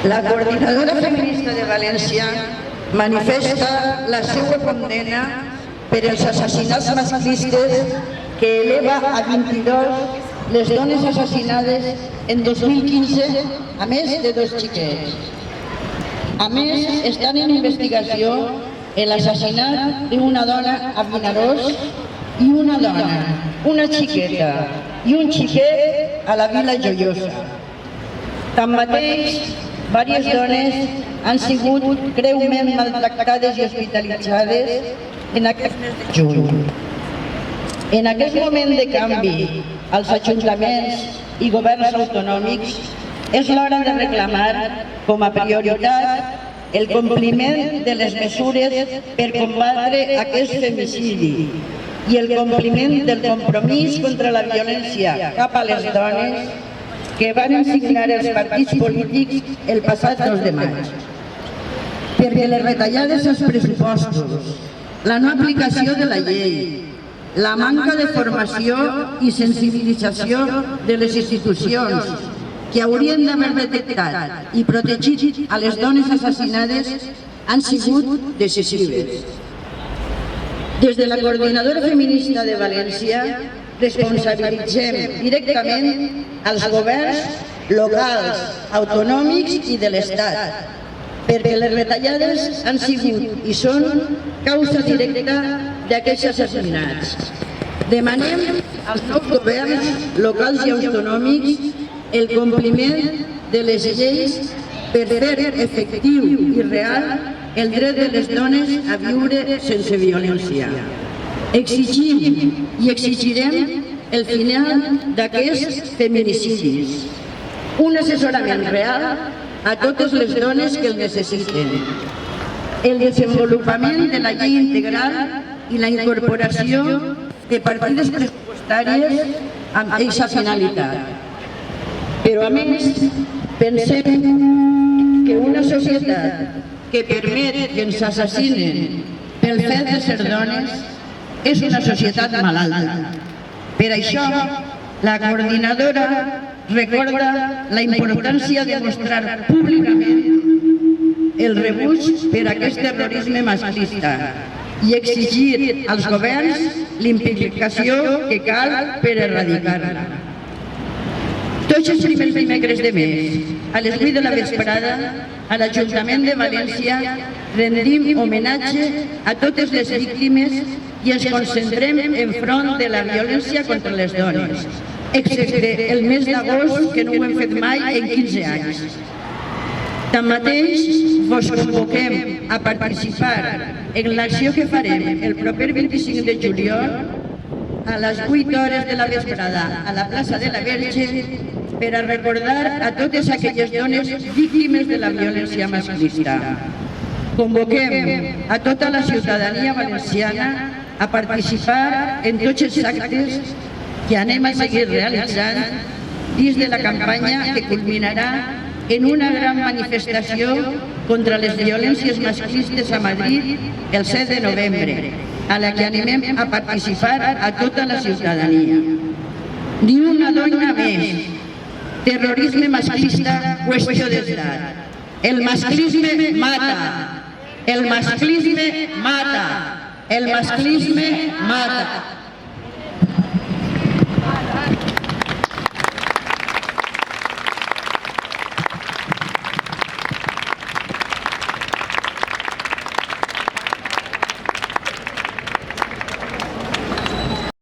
La Coordinadora Feminista de València manifesta la seva condena per els assassinats masclistes que eleva a 22 les dones assassinades en 2015, a més de 2 xiquets. A més, estan en investigació l'assassinat d'una dona a Vinaròs i una dona, una xiqueta i un xiquet a la Vila Joiosa. Tanmateix, diverses dones han sigut greument maltractades i hospitalitzades en aquest mes de juny. En aquest moment de canvi als ajuntaments i governs autonòmics és l'hora de reclamar com a prioritat el compliment de les mesures per combatre aquest femicidi i el compliment del compromís contra la violència cap a les dones que van signar els partits polítics el passat 2 de maig. Perquè les retallades als pressupostos, la no aplicació de la llei, la manca de formació i sensibilització de les institucions que haurien d'haver detectat i protegit a les dones assassinades han sigut decisives. Des de la Coordinadora Feminista de València responsabilitzem directament als governs locals, autonòmics i de l'Estat, perquè les retallades han sigut i són causa directa d'aquests assassinats. Demanem als nous governs locals i autonòmics el compliment de les lleis per fer efectiu i real el dret de les dones a viure sense violència. Exigim i exigirem el final d'aquests feminicidis, un assessorament real a totes les dones que el necessiten, el desenvolupament de la llei integral i la incorporació de partides pressupostàries amb aquesta finalitat. Però a més, pensem que una societat que permet que ens assassinen pel fet de ser dones és una societat malalta. Per això, la coordinadora recorda la importància de mostrar públicament el rebuig per aquest terrorisme masclista i exigir als governs l'implicació que cal per erradicar-la. Tots els primers dimecres de mes, a les 8 de la vesprada, a l'Ajuntament de València rendim homenatge a totes les víctimes i ens concentrem enfront de la violència contra les dones, excepte el mes d'agost, que no ho hem fet mai en 15 anys. Tanmateix, vos convoquem a participar en l'acció que farem el proper 25 de juliol a les 8 hores de la vesprada a la plaça de la Verge per a recordar a totes aquelles dones víctimes de la violència masclista. Convoquem a tota la ciutadania valenciana a participar en tots els actes que anem a seguir realitzant dins de la campanya que culminarà en una gran manifestació contra les violències masclistes a Madrid el 7 de novembre, a la que animem a participar a tota la ciutadania. Ni una dona més. Terrorisme masclista, qüestió d'estat. El masclisme mata. El masclisme mata. El masclisme mata.